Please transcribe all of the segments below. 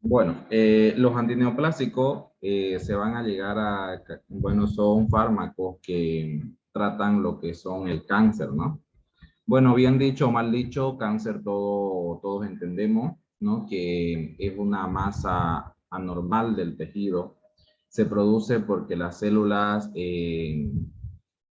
Bueno, los antineoplásicos se van a llegar a, bueno, son fármacos que tratan lo que son el cáncer, ¿no? Bueno, bien dicho o mal dicho, cáncer todos entendemos, ¿no? Que es una masa anormal del tejido. Se produce porque las células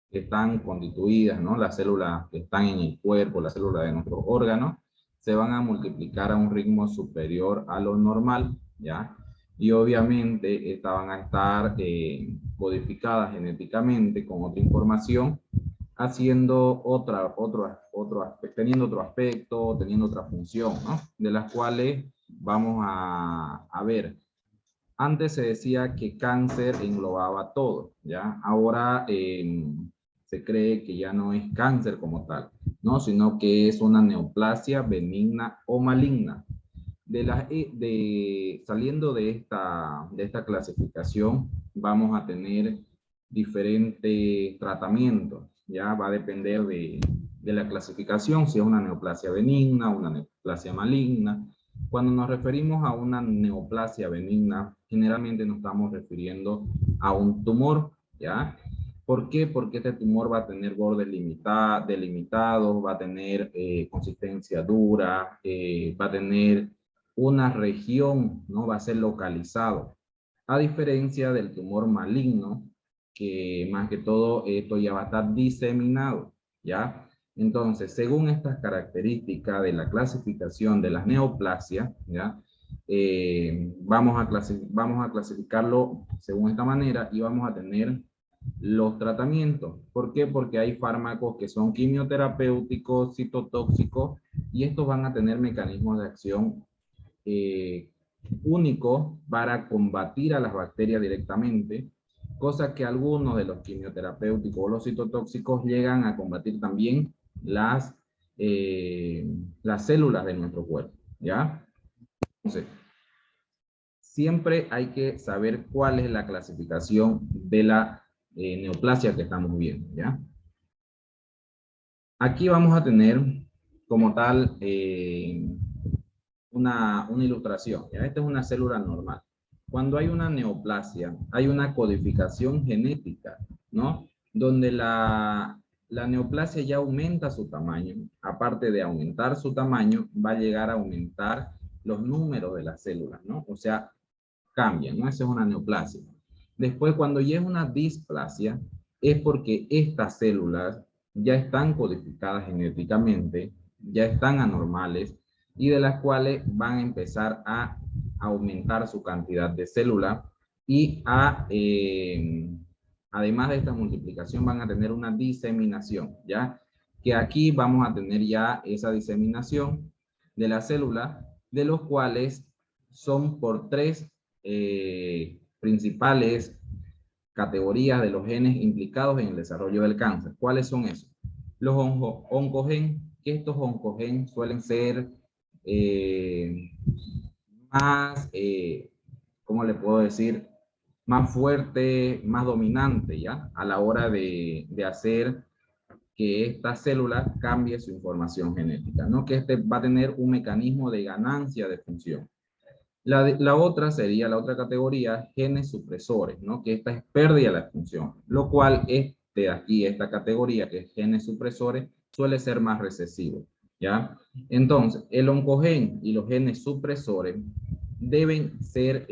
están constituidas, ¿no? Las células que están en el cuerpo, las células de nuestros órganos, se van a multiplicar a un ritmo superior a lo normal, ¿ya? Y obviamente estas van a estar codificadas genéticamente con otra información, haciendo teniendo otro aspecto, teniendo otra función, ¿no? De las cuales vamos a ver. Antes se decía que cáncer englobaba todo, ¿ya? Ahora se cree que ya no es cáncer como tal, ¿no? Sino que es una neoplasia benigna o maligna. Saliendo de esta clasificación, vamos a tener diferentes tratamientos, ya va a depender de la clasificación, si es una neoplasia benigna, una neoplasia maligna. Cuando nos referimos a una neoplasia benigna, generalmente nos estamos refiriendo a un tumor, ¿ya? ¿Por qué? Porque este tumor va a tener bordes delimitados, va a tener consistencia dura, va a tener una región, ¿no? Va a ser localizado. A diferencia del tumor maligno, que más que todo esto ya va a estar diseminado, ¿ya? Entonces, según estas características de la clasificación de las neoplasias, ¿ya? Vamos a clasificarlo según esta manera y vamos a tener los tratamientos. ¿Por qué? Porque hay fármacos que son quimioterapéuticos, citotóxicos, y estos van a tener mecanismos de acción eh, único para combatir a las bacterias directamente, cosa que algunos de los quimioterapéuticos o los citotóxicos llegan a combatir también eh, las células de nuestro cuerpo, ¿ya? Entonces, siempre hay que saber cuál es la clasificación de la neoplasia que estamos viendo, ¿ya? Aquí vamos a tener como tal una ilustración. ¿Ya? Esta es una célula normal. Cuando hay una neoplasia, hay una codificación genética, ¿no? Donde la neoplasia ya aumenta su tamaño. Aparte de aumentar su tamaño, va a llegar a aumentar los números de las células, ¿no? O sea, cambian, ¿no? Esa es una neoplasia. Después, cuando ya es una displasia, es porque estas células ya están codificadas genéticamente, ya están anormales y de las cuales van a empezar a aumentar su cantidad de células y además de esta multiplicación van a tener una diseminación, ¿ya? Que aquí vamos a tener ya esa diseminación de la célula, de los cuales son por tres principales categorías de los genes implicados en el desarrollo del cáncer. ¿Cuáles son esos? Los oncogen, que estos oncogen suelen ser eh, más, ¿cómo le puedo decir? Más fuerte, más dominante, ¿ya? A la hora de hacer que esta célula cambie su información genética, ¿no? Que este va a tener un mecanismo de ganancia de función. La otra sería, la otra categoría, genes supresores, ¿no? Que esta es pérdida de la función, lo cual aquí, esta categoría, que es genes supresores, suele ser más recesivo, ¿ya? Entonces, el oncogen y los genes supresores deben ser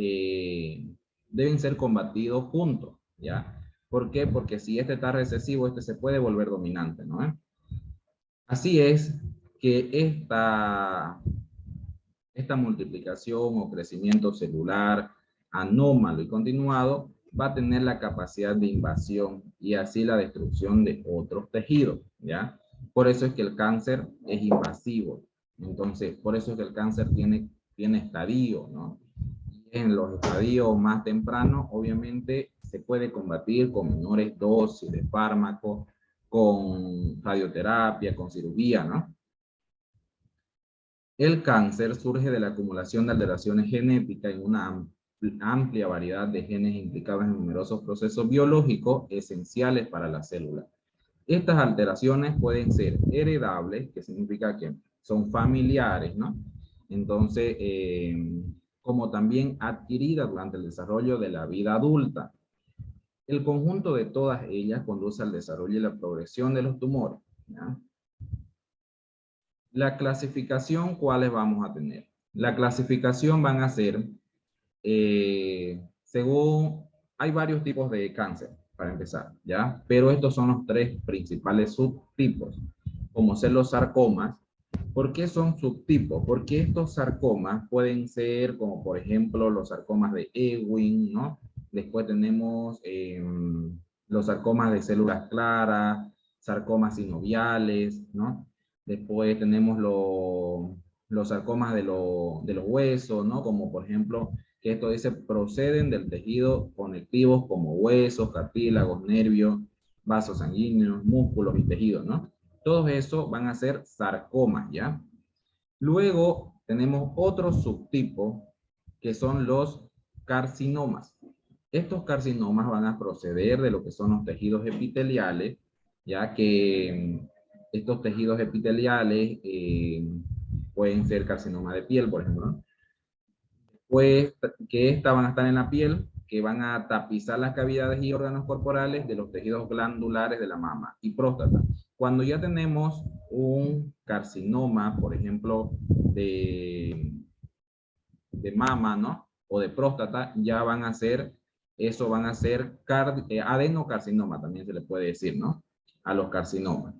combatidos juntos, ¿ya? ¿Por qué? Porque si este está recesivo, este se puede volver dominante, ¿no? Así es que esta multiplicación o crecimiento celular anómalo y continuado va a tener la capacidad de invasión y así la destrucción de otros tejidos, ¿ya? Por eso es que el cáncer es invasivo. Entonces, por eso es que el cáncer tiene estadio, ¿no? En los estadios más tempranos, obviamente, se puede combatir con menores dosis de fármacos, con radioterapia, con cirugía, ¿no? El cáncer surge de la acumulación de alteraciones genéticas en una amplia variedad de genes implicados en numerosos procesos biológicos esenciales para la célula. Estas alteraciones pueden ser heredables, que significa que son familiares, ¿no? Entonces, como también adquiridas durante el desarrollo de la vida adulta. El conjunto de todas ellas conduce al desarrollo y la progresión de los tumores, ¿ya? La clasificación, ¿cuáles vamos a tener? La clasificación van a ser, según, hay varios tipos de cáncer, para empezar, ¿ya? Pero estos son los tres principales subtipos, como ser los sarcomas. ¿Por qué son subtipos? Porque estos sarcomas pueden ser, como por ejemplo, los sarcomas de Ewing, ¿no? Después tenemos los sarcomas de células claras, sarcomas sinoviales, ¿no? Después tenemos los sarcomas de los huesos, ¿no? Como por ejemplo, que esto dice, proceden del tejido conectivos como huesos, cartílagos, nervios, vasos sanguíneos, músculos y tejidos, ¿no? Todos esos van a ser sarcomas, ¿ya? Luego tenemos otro subtipo que son los carcinomas. Estos carcinomas van a proceder de lo que son los tejidos epiteliales, ya que estos tejidos epiteliales pueden ser carcinoma de piel, por ejemplo, ¿no? Pues que estas van a estar en la piel, que van a tapizar las cavidades y órganos corporales de los tejidos glandulares de la mama y próstata. Cuando ya tenemos un carcinoma, por ejemplo, de mama, ¿no? O de próstata, ya van a ser, eso van a ser adenocarcinoma, también se le puede decir, ¿no? A los carcinomas.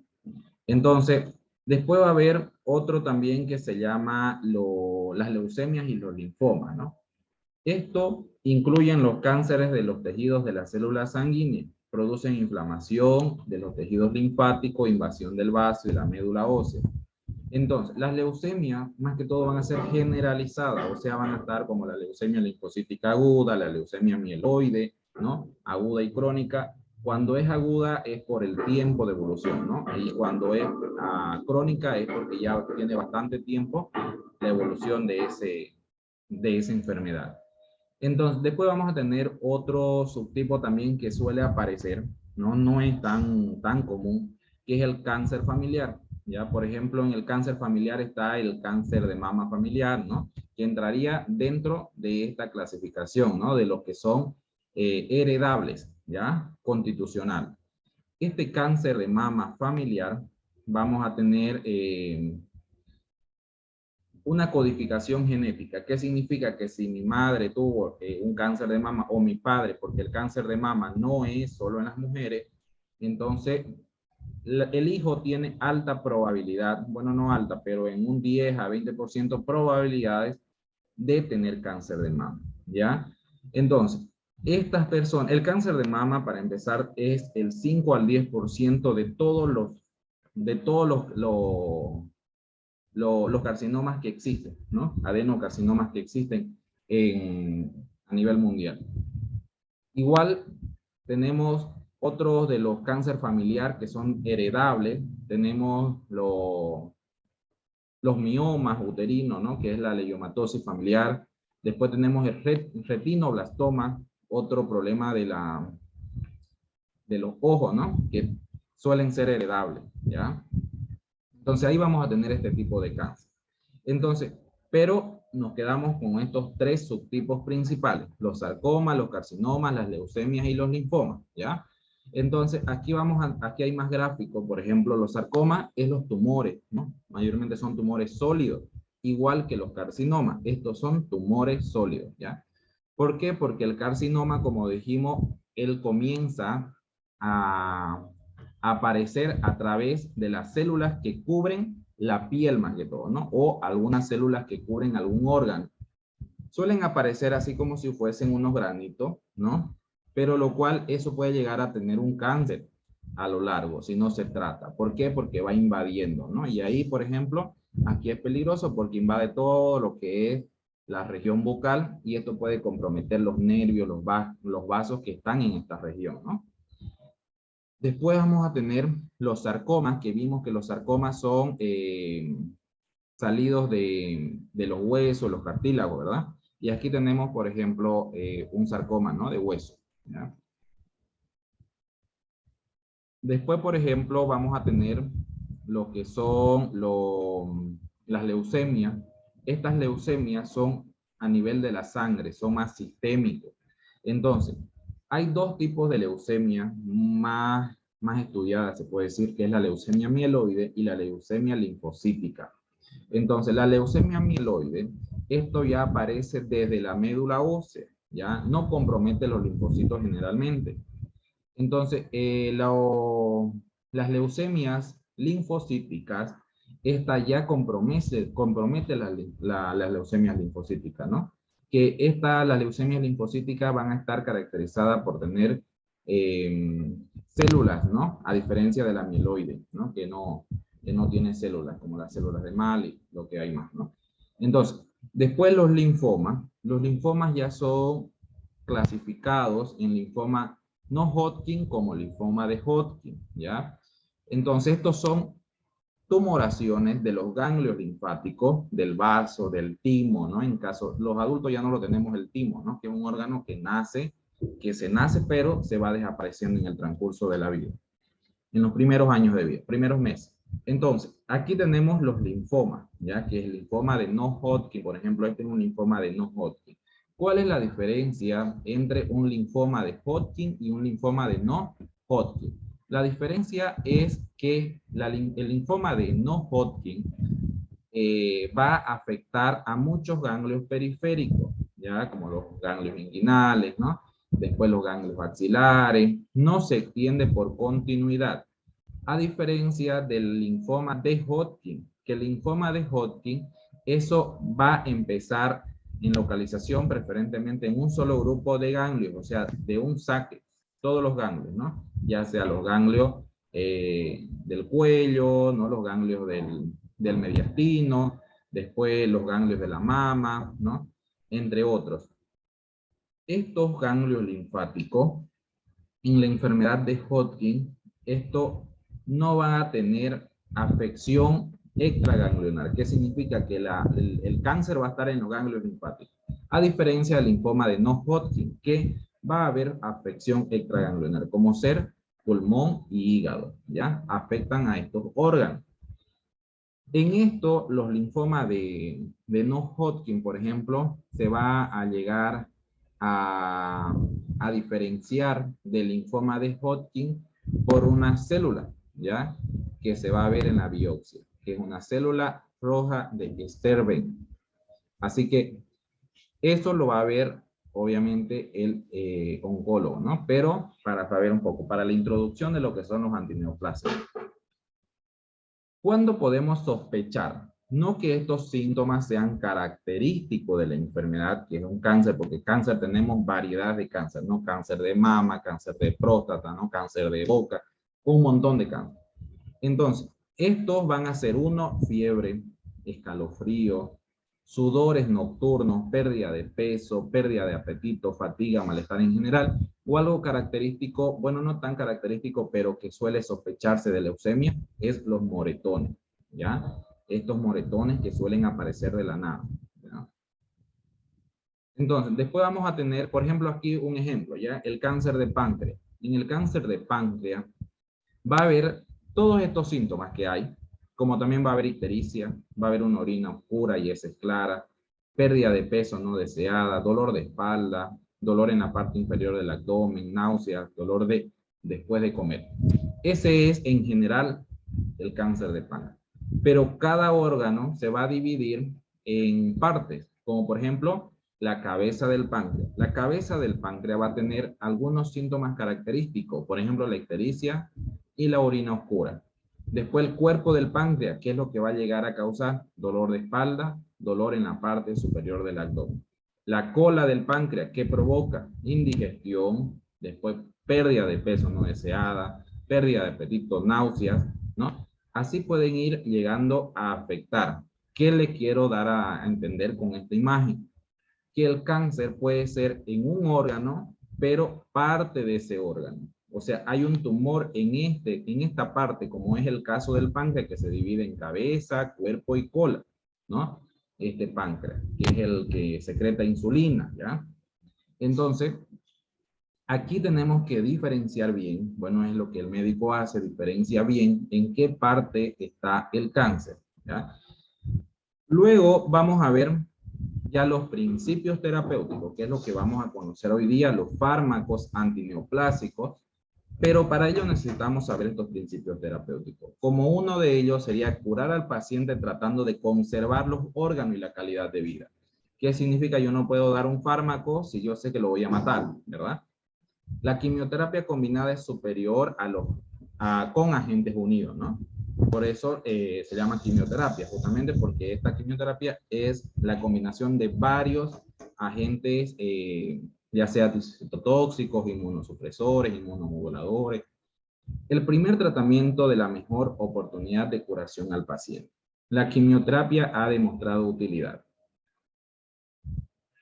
Entonces, después va a haber otro también que se llama las leucemias y los linfomas, ¿no? Esto incluyen los cánceres de los tejidos de las células sanguíneas, producen inflamación de los tejidos linfáticos, invasión del vaso y la médula ósea. Entonces, las leucemias, más que todo, van a ser generalizadas, o sea, van a estar como la leucemia linfocítica aguda, la leucemia mieloide, ¿no? Aguda y crónica. Cuando es aguda es por el tiempo de evolución, ¿no? Y cuando es crónica es porque ya tiene bastante tiempo la evolución de esa enfermedad. Entonces, después vamos a tener otro subtipo también que suele aparecer, ¿no? No es tan común, que es el cáncer familiar. Ya, por ejemplo, en el cáncer familiar está el cáncer de mama familiar, ¿no? Que entraría dentro de esta clasificación, ¿no? De los que son heredables, ¿ya? Constitucional. Este cáncer de mama familiar vamos a tener una codificación genética. ¿Qué significa? Que si mi madre tuvo un cáncer de mama o mi padre, porque el cáncer de mama no es solo en las mujeres, entonces el hijo tiene alta probabilidad, bueno, no alta, pero en un 10 a 20% probabilidades de tener cáncer de mama, ¿ya? Entonces, estas personas, el cáncer de mama, para empezar, es el 5 al 10% de todos los carcinomas que existen, ¿no? Adenocarcinomas que existen a nivel mundial. Igual tenemos otros de los cáncer familiar que son heredables. Tenemos los miomas uterinos, ¿no? Que es la leiomatosis familiar. Después tenemos el retinoblastoma, otro problema de los ojos, ¿no? Que suelen ser heredables, ¿ya? Entonces ahí vamos a tener este tipo de cáncer. Entonces, pero nos quedamos con estos tres subtipos principales: los sarcomas, los carcinomas, las leucemias y los linfomas, ¿ya? Entonces, aquí hay más gráficos. Por ejemplo, los sarcomas es los tumores, ¿no? Mayormente son tumores sólidos, igual que los carcinomas. Estos son tumores sólidos, ¿ya? ¿Por qué? Porque el carcinoma, como dijimos, él comienza a aparecer a través de las células que cubren la piel más que todo, ¿no? O algunas células que cubren algún órgano. Suelen aparecer así como si fuesen unos granitos, ¿no? Pero lo cual eso puede llegar a tener un cáncer a lo largo si no se trata. ¿Por qué? Porque va invadiendo, ¿no? Y ahí, por ejemplo, aquí es peligroso porque invade todo lo que es la región bucal y esto puede comprometer los nervios, los vasos que están en esta región, ¿no? Después vamos a tener los sarcomas, que vimos que los sarcomas son salidos de los huesos, los cartílagos, ¿verdad? Y aquí tenemos, por ejemplo, un sarcoma, ¿no? De hueso, ¿ya? Después, por ejemplo, vamos a tener lo que son las leucemias. Estas leucemias son a nivel de la sangre, son más sistémicos. Entonces, hay dos tipos de leucemia más estudiadas, se puede decir, que es la leucemia mieloide y la leucemia linfocítica. Entonces, la leucemia mieloide, esto ya aparece desde la médula ósea, ya no compromete los linfocitos generalmente. Entonces, las leucemias linfocíticas, esta ya compromete las leucemias linfocíticas, ¿no? Que las leucemias linfocíticas van a estar caracterizadas por tener células, ¿no? A diferencia de la mieloide, ¿no? Que no tiene células, como las células de Mal y lo que hay más, ¿no? Entonces, después los linfomas ya son clasificados en linfoma no Hodgkin como linfoma de Hodgkin, ¿ya? Entonces, estos son tumoraciones de los ganglios linfáticos, del vaso, del timo, ¿no? En caso, los adultos ya no lo tenemos el timo, ¿no? Que es un órgano que se nace, pero se va desapareciendo en el transcurso de la vida, en los primeros años de vida, primeros meses. Entonces, aquí tenemos los linfomas, ¿ya? Que es el linfoma de no Hodgkin, por ejemplo, este es un linfoma de no Hodgkin. ¿Cuál es la diferencia entre un linfoma de Hodgkin y un linfoma de no Hodgkin? La diferencia es que el linfoma de no Hodgkin va a afectar a muchos ganglios periféricos, ya como los ganglios inguinales, ¿no? Después los ganglios axilares, no se extiende por continuidad. A diferencia del linfoma de Hodgkin, que el linfoma de Hodgkin, eso va a empezar en localización preferentemente en un solo grupo de ganglios, o sea, de un saque, todos los ganglios, ¿no? Ya sea los ganglios del cuello, ¿no? Los ganglios del mediastino, después los ganglios de la mama, ¿no? Entre otros. Estos ganglios linfáticos, en la enfermedad de Hodgkin, esto no va a tener afección extraganglionar. ¿Qué significa? Que el cáncer va a estar en los ganglios linfáticos. A diferencia del linfoma de no Hodgkin, que va a haber afección extraganglionar, como ser pulmón y hígado, ¿ya? Afectan a estos órganos. En esto, los linfomas de no Hodgkin, por ejemplo, se va a llegar a diferenciar del linfoma de Hodgkin por una célula, ¿ya? Que se va a ver en la biopsia, que es una célula roja de Sterben. Así que eso lo va a ver, obviamente, el oncólogo, ¿no? Pero para saber un poco, para la introducción de lo que son los antineoplásicos. ¿Cuándo podemos sospechar? No que estos síntomas sean característicos de la enfermedad, que es un cáncer, porque cáncer tenemos variedad de cáncer, ¿no? Cáncer de mama, cáncer de próstata, ¿no? Cáncer de boca, un montón de cáncer. Entonces, estos van a ser fiebre, escalofrío, sudores nocturnos, pérdida de peso, pérdida de apetito, fatiga, malestar en general, o algo característico, bueno, no tan característico, pero que suele sospecharse de leucemia, es los moretones, ¿ya? Estos moretones que suelen aparecer de la nada, ¿ya? Entonces, después vamos a tener, por ejemplo, aquí un ejemplo, ¿ya? El cáncer de páncreas. En el cáncer de páncreas va a haber todos estos síntomas que hay, como también va a haber ictericia, va a haber una orina oscura y heces clara, pérdida de peso no deseada, dolor de espalda, dolor en la parte inferior del abdomen, náuseas, dolor después de comer. Ese es en general el cáncer de páncreas. Pero cada órgano se va a dividir en partes, como por ejemplo la cabeza del páncreas. La cabeza del páncreas va a tener algunos síntomas característicos, por ejemplo la ictericia y la orina oscura. Después el cuerpo del páncreas, que es lo que va a llegar a causar dolor de espalda, dolor en la parte superior del abdomen. La cola del páncreas, que provoca indigestión, después pérdida de peso no deseada, pérdida de apetito, náuseas, ¿no? Así pueden ir llegando a afectar. ¿Qué le quiero dar a entender con esta imagen? Que el cáncer puede ser en un órgano, pero parte de ese órgano. O sea, hay un tumor en esta parte, como es el caso del páncreas, que se divide en cabeza, cuerpo y cola, ¿no? Este páncreas, que es el que secreta insulina, ¿ya? Entonces, aquí tenemos que diferenciar bien, bueno, es lo que el médico hace, diferencia bien en qué parte está el cáncer, ¿ya? Luego vamos a ver ya los principios terapéuticos, que es lo que vamos a conocer hoy día, los fármacos antineoplásicos, pero para ello necesitamos saber estos principios terapéuticos. Como uno de ellos sería curar al paciente tratando de conservar los órganos y la calidad de vida. ¿Qué significa? Yo no puedo dar un fármaco si yo sé que lo voy a matar, ¿verdad? La quimioterapia combinada es superior con agentes unidos, ¿no? Por eso se llama quimioterapia, justamente porque esta quimioterapia es la combinación de varios agentes, ya sea citotóxicos, inmunosupresores, inmunomoduladores. El primer tratamiento de la mejor oportunidad de curación al paciente. La quimioterapia ha demostrado utilidad.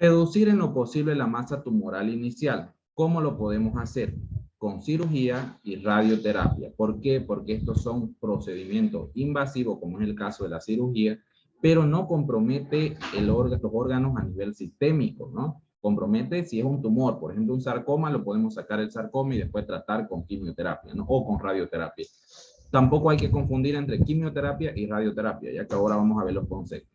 Reducir en lo posible la masa tumoral inicial. ¿Cómo lo podemos hacer? Con cirugía y radioterapia. ¿Por qué? Porque estos son procedimientos invasivos, como es el caso de la cirugía, pero no compromete los órganos a nivel sistémico, ¿no? Compromete si es un tumor, por ejemplo, un sarcoma, lo podemos sacar el sarcoma y después tratar con quimioterapia, ¿no? O con radioterapia. Tampoco hay que confundir entre quimioterapia y radioterapia, ya que ahora vamos a ver los conceptos.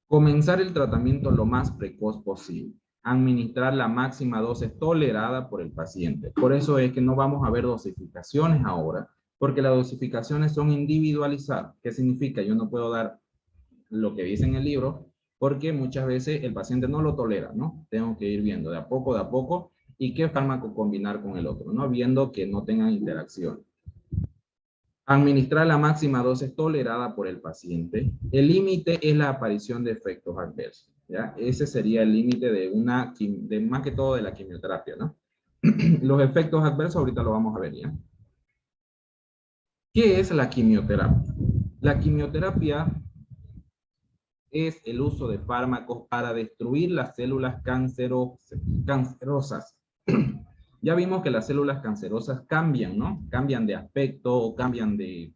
Comenzar el tratamiento lo más precoz posible. Administrar la máxima dosis tolerada por el paciente. Por eso es que no vamos a ver dosificaciones ahora, porque las dosificaciones son individualizadas. ¿Qué significa? Yo no puedo dar lo que dice en el libro, porque muchas veces el paciente no lo tolera, ¿no? Tengo que ir viendo de a poco, y qué fármaco combinar con el otro, ¿no? Viendo que no tengan interacción. Administrar la máxima dosis tolerada por el paciente. El límite es la aparición de efectos adversos, ¿ya? Ese sería el límite de más que todo de la quimioterapia, ¿no? Los efectos adversos ahorita lo vamos a ver, ¿ya? ¿Qué es la quimioterapia? La quimioterapia es el uso de fármacos para destruir las células cancerosas. Ya vimos que las células cancerosas cambian, ¿no? Cambian de aspecto, cambian de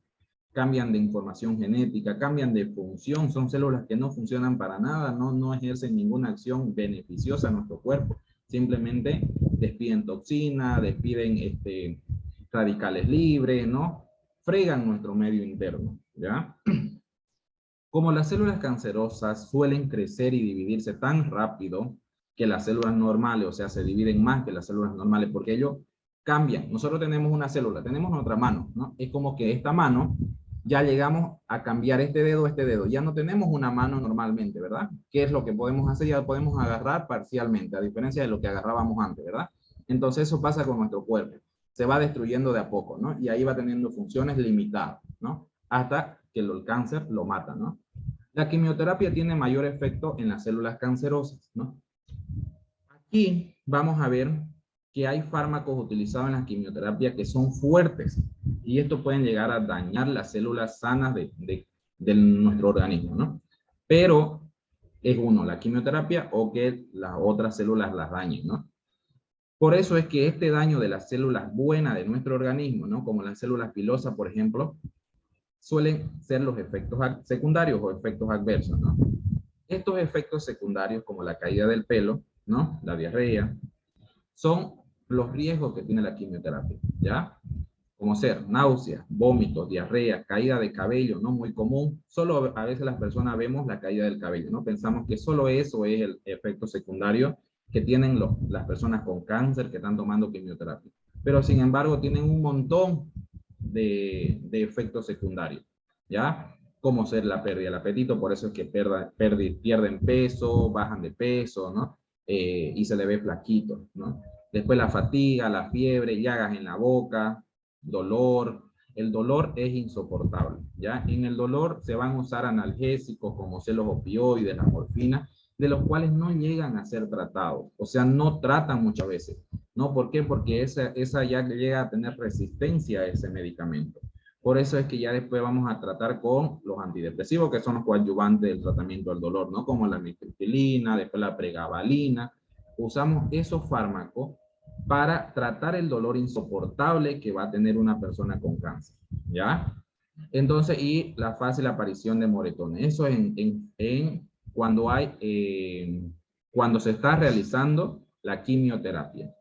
información genética, cambian de función, son células que no funcionan para nada, no ejercen ninguna acción beneficiosa a nuestro cuerpo, simplemente despiden toxina, despiden radicales libres, ¿no? Fregan nuestro medio interno, ¿ya? Como las células cancerosas suelen crecer y dividirse tan rápido que las células normales, o sea, se dividen más que las células normales, porque ellos cambian. Nosotros tenemos una célula, tenemos nuestra mano, ¿no? Es como que esta mano, ya llegamos a cambiar este dedo, ya no tenemos una mano normalmente, ¿verdad? ¿Qué es lo que podemos hacer? Ya podemos agarrar parcialmente, a diferencia de lo que agarrábamos antes, ¿verdad? Entonces eso pasa con nuestro cuerpo, se va destruyendo de a poco, ¿no? Y ahí va teniendo funciones limitadas, ¿no? Hasta que el cáncer lo mata, ¿no? La quimioterapia tiene mayor efecto en las células cancerosas, ¿no? Aquí vamos a ver que hay fármacos utilizados en la quimioterapia que son fuertes y estos pueden llegar a dañar las células sanas de nuestro organismo, ¿no? Pero es la quimioterapia o que las otras células las dañen, ¿no? Por eso es que este daño de las células buenas de nuestro organismo, ¿no? Como las células pilosas, por ejemplo, suelen ser los efectos secundarios o efectos adversos, ¿no? Estos efectos secundarios, como la caída del pelo, ¿no? La diarrea, son los riesgos que tiene la quimioterapia, ¿ya? Como ser náuseas, vómitos, diarrea, caída de cabello, ¿no? Muy común. Solo a veces las personas vemos la caída del cabello, ¿no? Pensamos que solo eso es el efecto secundario que tienen las personas con cáncer que están tomando quimioterapia. Pero sin embargo tienen un montón de efectos secundarios, ¿ya? Como ser la pérdida del apetito, por eso es que pierden peso, bajan de peso, ¿no? Y se le ve flaquito, ¿no? Después la fatiga, la fiebre, llagas en la boca, dolor. El dolor es insoportable, ¿ya? En el dolor se van a usar analgésicos como ser los opioides, la morfina, de los cuales no llegan a ser tratados, o sea, no tratan muchas veces, ¿no? ¿Por qué? Porque esa ya llega a tener resistencia a ese medicamento. Por eso es que ya después vamos a tratar con los antidepresivos, que son los coadyuvantes del tratamiento del dolor, ¿no? Como la mitriptilina, después la pregabalina. Usamos esos fármacos para tratar el dolor insoportable que va a tener una persona con cáncer, ¿ya? Entonces, y la fácil aparición de moretones. Eso cuando se está realizando la quimioterapia.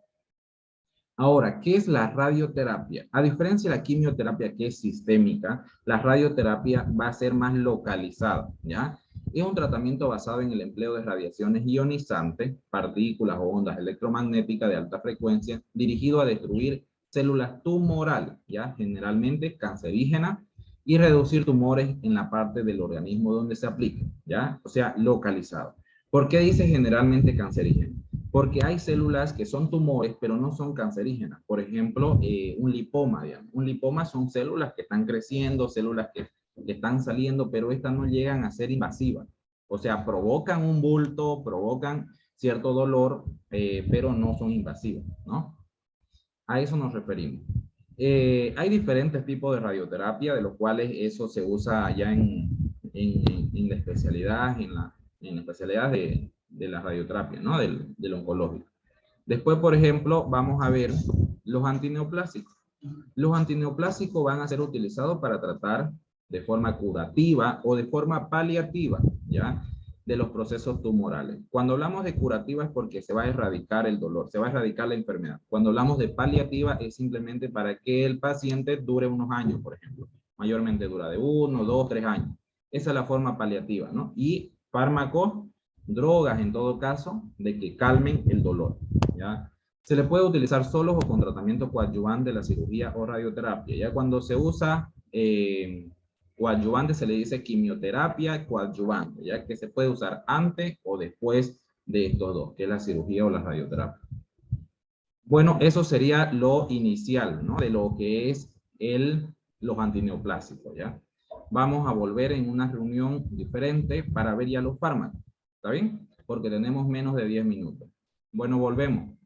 Ahora, ¿qué es la radioterapia? A diferencia de la quimioterapia, que es sistémica, la radioterapia va a ser más localizada, ¿ya? Es un tratamiento basado en el empleo de radiaciones ionizantes, partículas o ondas electromagnéticas de alta frecuencia, dirigido a destruir células tumorales, ¿ya? Generalmente cancerígenas, y reducir tumores en la parte del organismo donde se aplique, ¿ya? O sea, localizado. ¿Por qué dice generalmente cancerígeno? Porque hay células que son tumores, pero no son cancerígenas. Por ejemplo, un lipoma, digamos. Un lipoma son células que están creciendo, células que están saliendo, pero estas no llegan a ser invasivas. O sea, provocan un bulto, provocan cierto dolor, pero no son invasivas, ¿no? A eso nos referimos. Hay diferentes tipos de radioterapia, de los cuales eso se usa ya en la especialidad, en la especialidad de la radioterapia, ¿no? Del oncológico. Después, por ejemplo, vamos a ver los antineoplásicos. Los antineoplásicos van a ser utilizados para tratar de forma curativa o de forma paliativa, ¿ya? De los procesos tumorales. Cuando hablamos de curativa es porque se va a erradicar el dolor, se va a erradicar la enfermedad. Cuando hablamos de paliativa es simplemente para que el paciente dure unos años, por ejemplo. Mayormente dura de 1, 2, 3 años. Esa es la forma paliativa, ¿no? Y fármacos, drogas en todo caso, de que calmen el dolor, ¿ya? Se le puede utilizar solo o con tratamiento coadyuvante de la cirugía o radioterapia. Ya cuando se usa coadyuvante se le dice quimioterapia coadyuvante, ya que se puede usar antes o después de estos dos, que es la cirugía o la radioterapia. Bueno, eso sería lo inicial, ¿no? De lo que es los antineoplásicos, ¿ya? Vamos a volver en una reunión diferente para ver ya los fármacos, ¿está bien? Porque tenemos menos de 10 minutos. Bueno, volvemos.